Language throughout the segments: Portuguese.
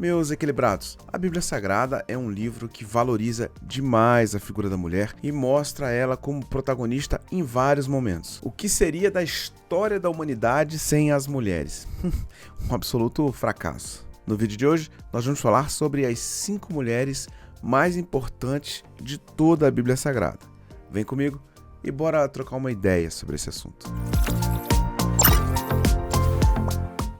Meus equilibrados, a Bíblia Sagrada é um livro que valoriza demais a figura da mulher e mostra ela como protagonista em vários momentos. O que seria da história da humanidade sem as mulheres? Um absoluto fracasso. No vídeo de hoje, nós vamos falar sobre as 5 mulheres mais importantes de toda a Bíblia Sagrada. Vem comigo e bora trocar uma ideia sobre esse assunto.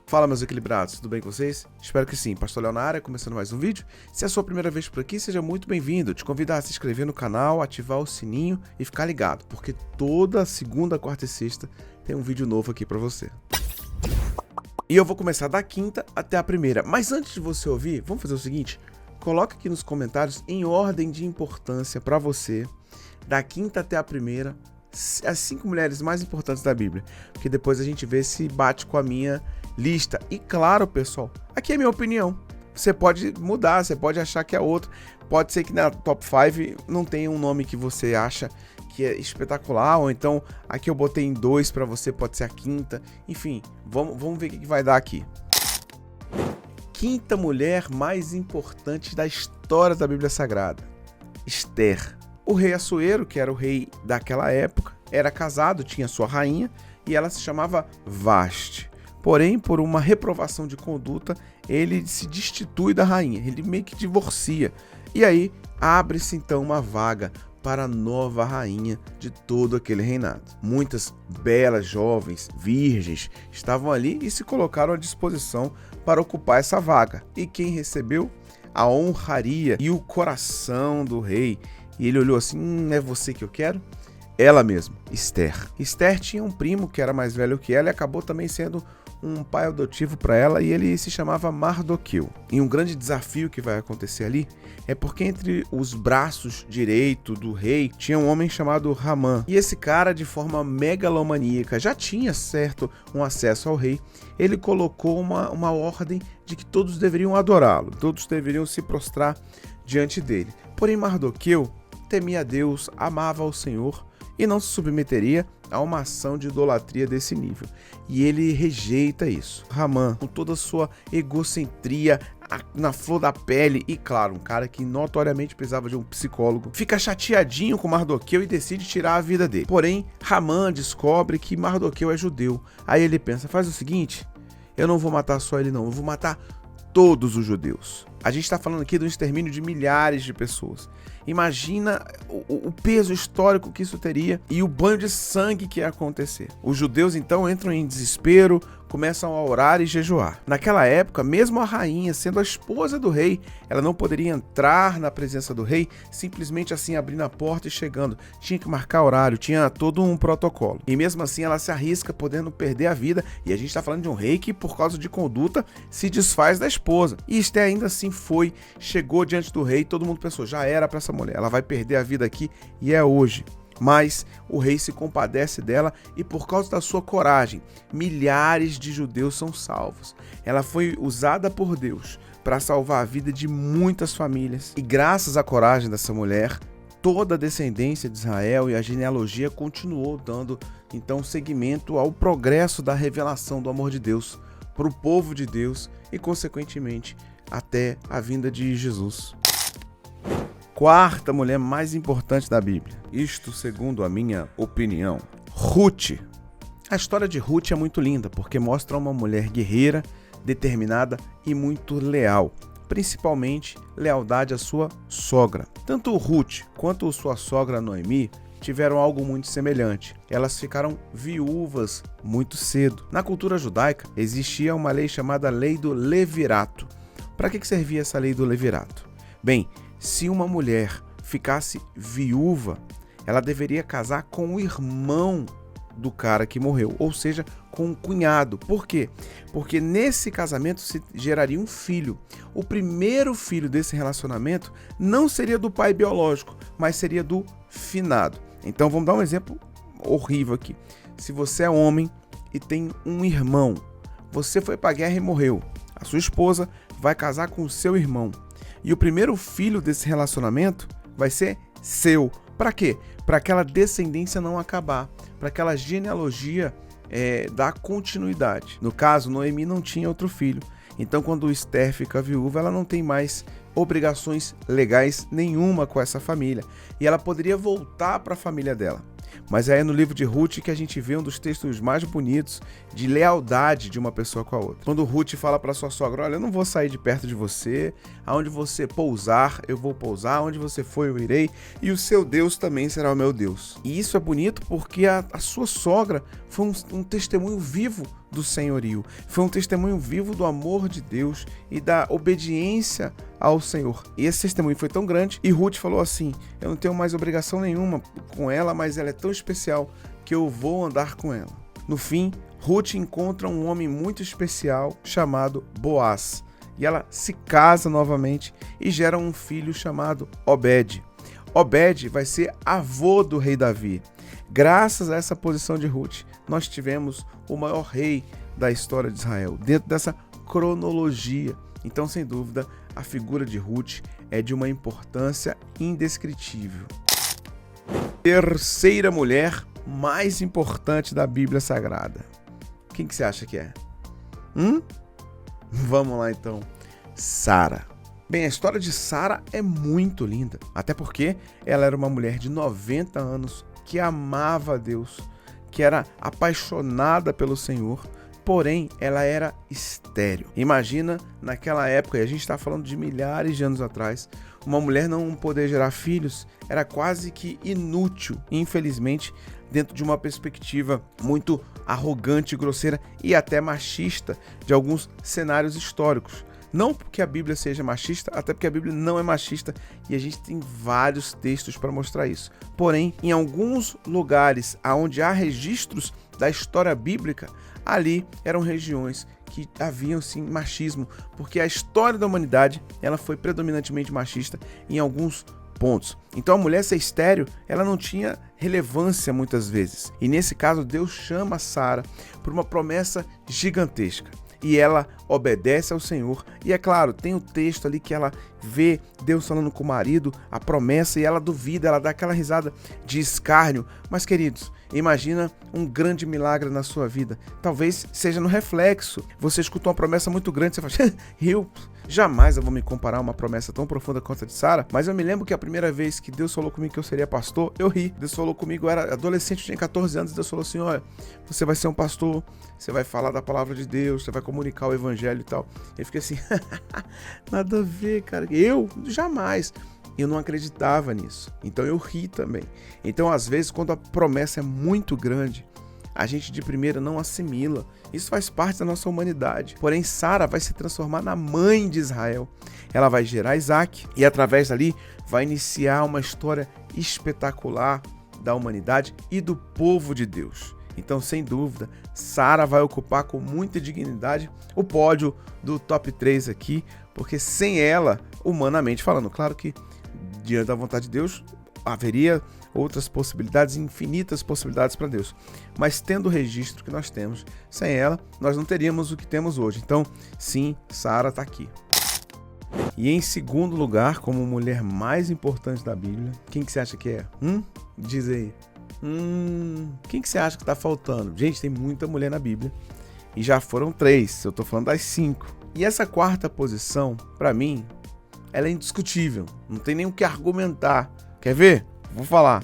Fala, meus equilibrados, tudo bem com vocês? Espero que sim. Pastor Léo na área, começando mais um vídeo. Se é a sua primeira vez por aqui, seja muito bem-vindo. Te convido a se inscrever no canal, ativar o sininho e ficar ligado, porque toda segunda, quarta e sexta tem um vídeo novo aqui pra você. E eu vou começar da quinta até a primeira. Mas antes de você ouvir, vamos fazer o seguinte: coloca aqui nos comentários em ordem de importância pra você, da quinta até a primeira, as 5 mulheres mais importantes da Bíblia, porque depois a gente vê se bate com a minha lista. E claro, pessoal, aqui é a minha opinião. Você pode mudar, você pode achar que é outra. Pode ser que na top 5 não tenha um nome que você acha que é espetacular, ou então aqui eu botei em 2 para você, pode ser a quinta. Enfim, vamos ver o que vai dar aqui. Quinta mulher mais importante da história da Bíblia Sagrada: Ester. O rei Assuero, que era o rei daquela época, era casado, tinha sua rainha e ela se chamava Vaste. Porém, por uma reprovação de conduta, ele se destitui da rainha, ele meio que divorcia. E aí, abre-se então uma vaga para a nova rainha de todo aquele reinado. Muitas belas jovens, virgens, estavam ali e se colocaram à disposição para ocupar essa vaga. E quem recebeu a honraria e o coração do rei? E ele olhou assim: é você que eu quero? Ela mesma, Ester. Ester tinha um primo que era mais velho que ela e acabou também sendo um pai adotivo para ela, e ele se chamava Mardoqueu. E um grande desafio que vai acontecer ali é porque entre os braços direito do rei tinha um homem chamado Ramã. E esse cara, de forma megalomaníaca, já tinha certo um acesso ao rei. Ele colocou uma ordem de que todos deveriam adorá-lo, todos deveriam se prostrar diante dele. Porém, Mardoqueu temia a Deus, amava ao Senhor e não se submeteria a uma ação de idolatria desse nível. E ele rejeita isso. Ramã, com toda a sua egocentria na flor da pele, e claro, um cara que notoriamente precisava de um psicólogo, fica chateadinho com Mardoqueu e decide tirar a vida dele. Porém, Ramã descobre que Mardoqueu é judeu. Aí ele pensa: faz o seguinte, eu não vou matar só ele não, eu vou matar todos os judeus. A gente está falando aqui do extermínio de milhares de pessoas. Imagina o peso histórico que isso teria e o banho de sangue que ia acontecer. Os judeus então entram em desespero, começam a orar e jejuar. Naquela época, mesmo a rainha, sendo a esposa do rei, ela não poderia entrar na presença do rei simplesmente assim abrindo a porta e chegando. Tinha que marcar horário, tinha todo um protocolo. E mesmo assim ela se arrisca, podendo perder a vida. E a gente está falando de um rei que, por causa de conduta, se desfaz da esposa. E Ester ainda assim chegou diante do rei. Todo mundo pensou: já era para essa mulher, ela vai perder a vida aqui, e é hoje. Mas o rei se compadece dela e, por causa da sua coragem, milhares de judeus são salvos. Ela foi usada por Deus para salvar a vida de muitas famílias. E graças à coragem dessa mulher, toda a descendência de Israel e a genealogia continuou dando então seguimento ao progresso da revelação do amor de Deus para o povo de Deus e, consequentemente, até a vinda de Jesus. Quarta mulher mais importante da Bíblia, isto segundo a minha opinião: Ruth. A história de Ruth é muito linda porque mostra uma mulher guerreira, determinada e muito leal, principalmente lealdade à sua sogra. Tanto Ruth quanto sua sogra Noemi tiveram algo muito semelhante. Elas ficaram viúvas muito cedo. Na cultura judaica existia uma lei chamada Lei do Levirato. Para que servia essa Lei do Levirato? Bem, se uma mulher ficasse viúva, ela deveria casar com o irmão do cara que morreu, ou seja, com o cunhado. Por quê? Porque nesse casamento se geraria um filho. O primeiro filho desse relacionamento não seria do pai biológico, mas seria do finado. Então vamos dar um exemplo horrível aqui. Se você é homem e tem um irmão, você foi para a guerra e morreu, a sua esposa vai casar com o seu irmão. E o primeiro filho desse relacionamento vai ser seu. Para quê? Para aquela descendência não acabar, para aquela genealogia dar continuidade. No caso, Noemi não tinha outro filho. Então, quando Esther fica viúva, ela não tem mais obrigações legais nenhuma com essa família. E ela poderia voltar para a família dela. Mas é no livro de Ruth que a gente vê um dos textos mais bonitos de lealdade de uma pessoa com a outra. Quando Ruth fala para sua sogra: olha, eu não vou sair de perto de você, aonde você pousar, eu vou pousar, aonde você for, eu irei, e o seu Deus também será o meu Deus. E isso é bonito porque a sua sogra foi um testemunho vivo do senhorio, foi um testemunho vivo do amor de Deus e da obediência ao Senhor. E esse testemunho foi tão grande, e Ruth falou assim: eu não tenho mais obrigação nenhuma com ela, mas ela é tão especial que eu vou andar com ela. No fim, Ruth encontra um homem muito especial chamado Boaz, e ela se casa novamente e gera um filho chamado Obed. Obed vai ser avô do rei Davi. Graças a essa posição de Ruth, nós tivemos o maior rei da história de Israel, dentro dessa cronologia. Então, sem dúvida, a figura de Ruth é de uma importância indescritível. Terceira mulher mais importante da Bíblia Sagrada. Quem que você acha que é? Vamos lá então. Sara. Bem, a história de Sara é muito linda, até porque ela era uma mulher de 90 anos que amava a Deus, que era apaixonada pelo Senhor, porém ela era estéril. Imagina naquela época, e a gente está falando de milhares de anos atrás, uma mulher não poder gerar filhos era quase que inútil, infelizmente, dentro de uma perspectiva muito arrogante, grosseira e até machista de alguns cenários históricos. Não porque a Bíblia seja machista, até porque a Bíblia não é machista e a gente tem vários textos para mostrar isso. Porém, em alguns lugares onde há registros da história bíblica, ali eram regiões que haviam sim machismo, porque a história da humanidade ela foi predominantemente machista em alguns pontos. Então a mulher ser estéril, ela não tinha relevância muitas vezes. E nesse caso Deus chama Sara por uma promessa gigantesca. E ela obedece ao Senhor. E é claro, tem o texto ali que ela vê Deus falando com o marido, a promessa, e ela duvida, ela dá aquela risada de escárnio. Mas, queridos, imagina um grande milagre na sua vida. Talvez seja no reflexo. Você escutou uma promessa muito grande, você fala: eu jamais vou me comparar a uma promessa tão profunda quanto a de Sara. Mas eu me lembro que a primeira vez que Deus falou comigo que eu seria pastor, eu ri. Deus falou comigo, eu era adolescente, eu tinha 14 anos, Deus falou assim: olha, você vai ser um pastor, você vai falar da palavra de Deus, você vai comunicar o evangelho e tal. Eu fiquei assim, nada a ver, cara. Eu jamais. Eu não acreditava nisso. Então eu ri também. Então, às vezes, quando a promessa é muito grande, a gente de primeira não assimila. Isso faz parte da nossa humanidade. Porém, Sara vai se transformar na mãe de Israel. Ela vai gerar Isaac e, através dali, vai iniciar uma história espetacular da humanidade e do povo de Deus. Então, sem dúvida, Sara vai ocupar com muita dignidade o pódio do top 3 aqui, porque sem ela, humanamente falando, claro que diante da vontade de Deus, haveria outras possibilidades, infinitas possibilidades para Deus. Mas tendo o registro que nós temos, sem ela, nós não teríamos o que temos hoje. Então, sim, Sara está aqui. E em segundo lugar, como mulher mais importante da Bíblia, quem que você acha que é? Diz aí. Quem que você acha que está faltando? Gente, tem muita mulher na Bíblia. E já foram 3, eu estou falando das 5. E essa quarta posição, para mim, ela é indiscutível. Não tem nem o que argumentar. Quer ver? Vou falar.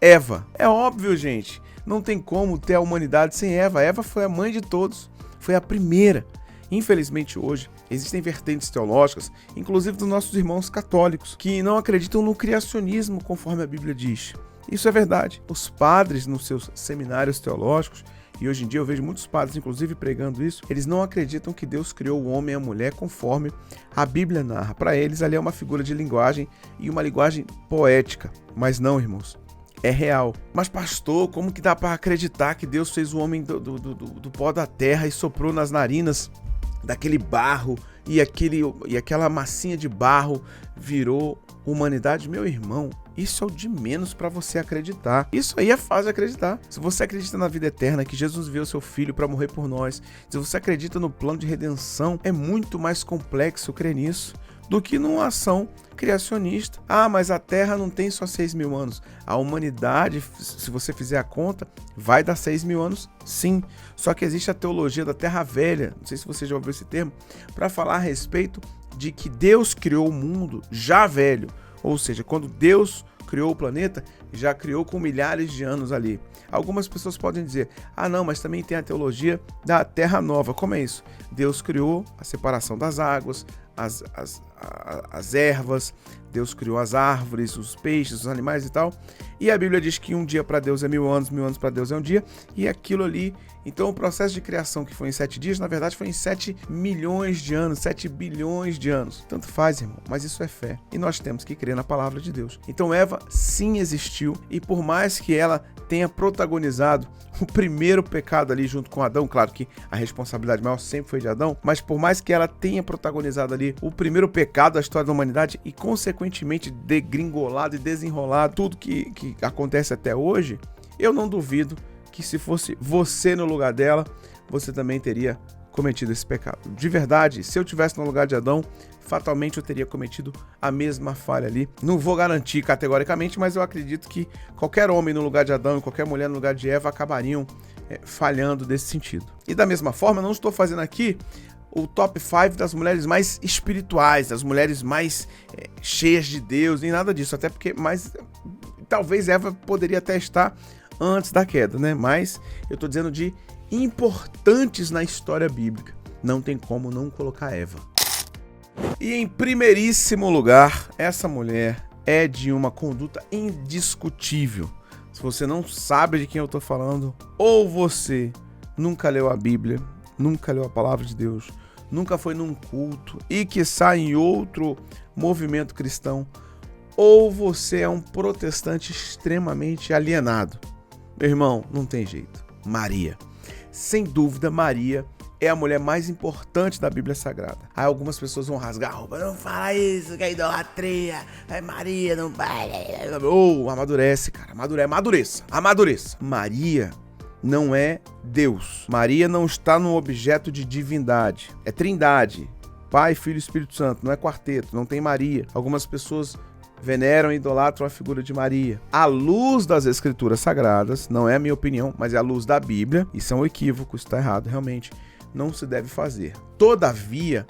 Eva. É óbvio, gente. Não tem como ter a humanidade sem Eva. Eva foi a mãe de todos. Foi a primeira. Infelizmente, hoje, existem vertentes teológicas, inclusive dos nossos irmãos católicos, que não acreditam no criacionismo, conforme a Bíblia diz. Isso é verdade. Os padres, nos seus seminários teológicos, e hoje em dia eu vejo muitos padres, inclusive, pregando isso, eles não acreditam que Deus criou o homem e a mulher conforme a Bíblia narra. Para eles, ali é uma figura de linguagem e uma linguagem poética. Mas não, irmãos, é real. Mas, pastor, como que dá para acreditar que Deus fez o homem do pó da terra e soprou nas narinas daquele barro e aquela massinha de barro virou humanidade? Meu irmão, isso é o de menos para você acreditar. Isso aí é fácil de acreditar. Se você acredita na vida eterna, que Jesus enviou seu filho para morrer por nós, se você acredita no plano de redenção, é muito mais complexo crer nisso. do que numa ação criacionista. Ah, mas a Terra não tem só 6.000 anos. A humanidade, se você fizer a conta, vai dar 6.000 anos, sim. Só que existe a teologia da Terra Velha, não sei se você já ouviu esse termo, para falar a respeito de que Deus criou o mundo já velho. Ou seja, quando Deus criou o planeta, já criou com milhares de anos ali. Algumas pessoas podem dizer, ah não, mas também tem a teologia da Terra Nova. Como é isso? Deus criou a separação das águas, as ervas, Deus criou as árvores, os peixes, os animais e tal. E a Bíblia diz que um dia para Deus é 1.000 anos para Deus é um dia. E aquilo ali, então o processo de criação que foi em 7 dias, na verdade foi em 7 milhões de anos, 7 bilhões de anos. Tanto faz, irmão, mas isso é fé. E nós temos que crer na palavra de Deus. Então Eva sim existiu, e por mais que ela tenha protagonizado o primeiro pecado ali junto com Adão, claro que a responsabilidade maior sempre foi de Adão, mas por mais que ela tenha protagonizado ali o primeiro pecado da história da humanidade e consequentemente degringolado e desenrolado tudo que acontece até hoje, eu não duvido que se fosse você no lugar dela, você também teria cometido esse pecado. De verdade, se eu tivesse no lugar de Adão, fatalmente eu teria cometido a mesma falha ali. Não vou garantir categoricamente, mas eu acredito que qualquer homem no lugar de Adão e qualquer mulher no lugar de Eva acabariam falhando desse sentido. E da mesma forma, eu não estou fazendo aqui o top 5 das mulheres mais espirituais, das mulheres mais cheias de Deus, nem nada disso, até porque talvez Eva poderia até estar antes da queda, né? Mas eu estou dizendo de importantes na história bíblica. Não tem como não colocar Eva. E em primeiríssimo lugar, essa mulher é de uma conduta indiscutível. Se você não sabe de quem eu estou falando, ou você nunca leu a Bíblia, nunca leu a palavra de Deus, nunca foi num culto e quiçá em outro movimento cristão, ou você é um protestante extremamente alienado. Meu irmão, não tem jeito. Maria. Sem dúvida, Maria é a mulher mais importante da Bíblia Sagrada. Aí algumas pessoas vão rasgar a roupa. Não fala isso, que é idolatria. Maria não vai. Amadurece, cara. Amadureça. Maria não é Deus. Maria não está num objeto de divindade. É trindade. Pai, Filho e Espírito Santo. Não é quarteto. Não tem Maria. Algumas pessoas veneram e idolatram a figura de Maria. À luz das Escrituras Sagradas, não é a minha opinião, mas é a luz da Bíblia, isso é um equívoco, isso está errado, realmente, não se deve fazer. Todavia,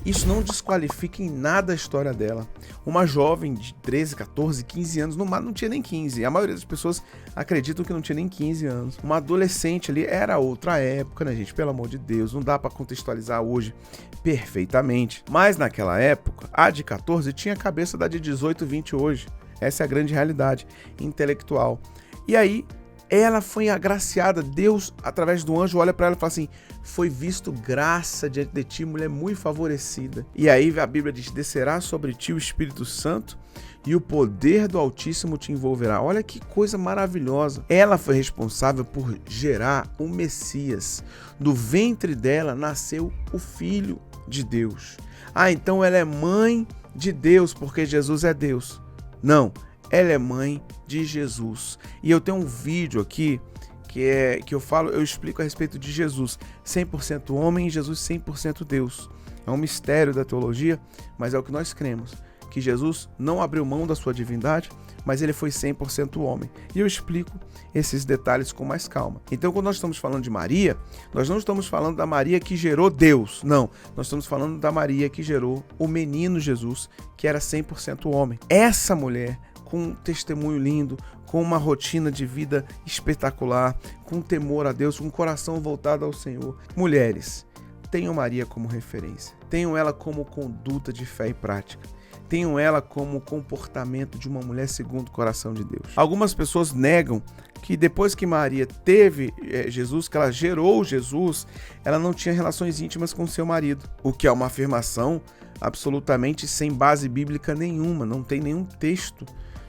isso não desqualifica em nada a história dela. Uma jovem de 13, 14, 15 anos, não tinha nem 15, a maioria das pessoas acreditam que não tinha nem 15 anos. Uma adolescente ali, era outra época, né, gente? Pelo amor de Deus, não dá para contextualizar hoje perfeitamente. Mas naquela época, a de 14 tinha a cabeça da de 18, 20 hoje. Essa é a grande realidade intelectual. E aí, ela foi agraciada, Deus, através do anjo, olha para ela e fala assim, foi visto graça diante de ti, mulher muito favorecida. E aí a Bíblia diz, descerá sobre ti o Espírito Santo e o poder do Altíssimo te envolverá. Olha que coisa maravilhosa. Ela foi responsável por gerar o Messias. Do ventre dela nasceu o Filho de Deus. Ah, então ela é mãe de Deus porque Jesus é Deus. Não, ela é mãe de Jesus. E eu tenho um vídeo aqui que eu explico a respeito de Jesus, 100% homem e Jesus 100% Deus. É um mistério da teologia, mas é o que nós cremos, que Jesus não abriu mão da sua divindade, mas ele foi 100% homem. E eu explico esses detalhes com mais calma. Então, quando nós estamos falando de Maria, nós não estamos falando da Maria que gerou Deus, não. Nós estamos falando da Maria que gerou o menino Jesus, que era 100% homem. Essa mulher, com um testemunho lindo, com uma rotina de vida espetacular, com temor a Deus, com um coração voltado ao Senhor. Mulheres, tenham Maria como referência. Tenham ela como conduta de fé e prática. Tenham ela como comportamento de uma mulher segundo o coração de Deus. Algumas pessoas negam que depois que Maria teve Jesus, que ela gerou Jesus, ela não tinha relações íntimas com seu marido. O que é uma afirmação absolutamente sem base bíblica nenhuma. Não tem nenhum texto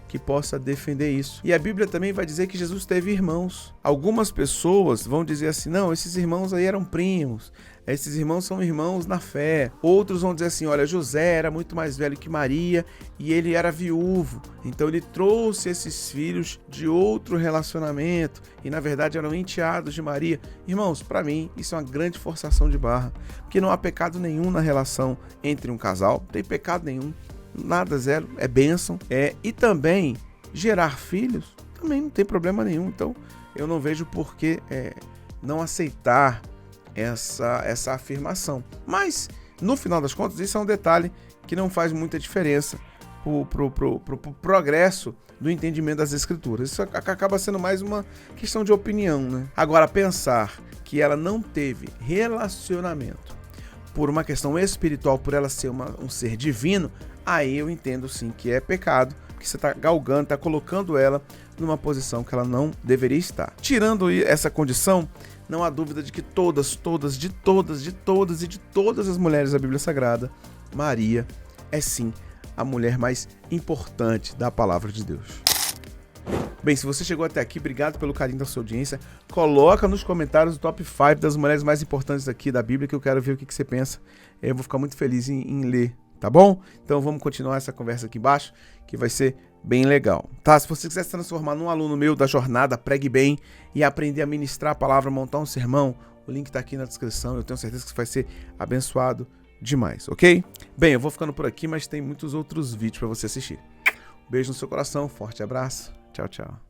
que possa defender isso. E a Bíblia também vai dizer que Jesus teve irmãos. Algumas pessoas vão dizer assim, não, esses irmãos aí eram primos, esses irmãos são irmãos na fé. Outros vão dizer assim, olha, José era muito mais velho que Maria e ele era viúvo, então ele trouxe esses filhos de outro relacionamento e na verdade eram enteados de Maria. Irmãos, para mim isso é uma grande forçação de barra, porque não há pecado nenhum na relação entre um casal, não tem pecado nenhum, nada, zero, é bênção. E também gerar filhos também não tem problema nenhum, então eu não vejo por que não aceitar essa afirmação. Mas, no final das contas, isso é um detalhe que não faz muita diferença pro progresso do entendimento das Escrituras. Isso acaba sendo mais uma questão de opinião, né? Agora, pensar que ela não teve relacionamento por uma questão espiritual, por ela ser um ser divino, aí eu entendo sim que é pecado, porque você está galgando, está colocando ela numa posição que ela não deveria estar. Tirando essa condição, não há dúvida de que todas as mulheres da Bíblia Sagrada, Maria é sim a mulher mais importante da palavra de Deus. Bem, se você chegou até aqui, obrigado pelo carinho da sua audiência. Coloca nos comentários o top 5 das mulheres mais importantes aqui da Bíblia, que eu quero ver o que você pensa. Eu vou ficar muito feliz em ler, tá bom? Então vamos continuar essa conversa aqui embaixo, que vai ser bem legal, tá? Se você quiser se transformar num aluno meu da jornada Pregue Bem e aprender a ministrar a palavra, montar um sermão, o link tá aqui na descrição. Eu tenho certeza que você vai ser abençoado demais, ok? Bem, eu vou ficando por aqui, mas tem muitos outros vídeos para você assistir. Beijo no seu coração, forte abraço, tchau, tchau.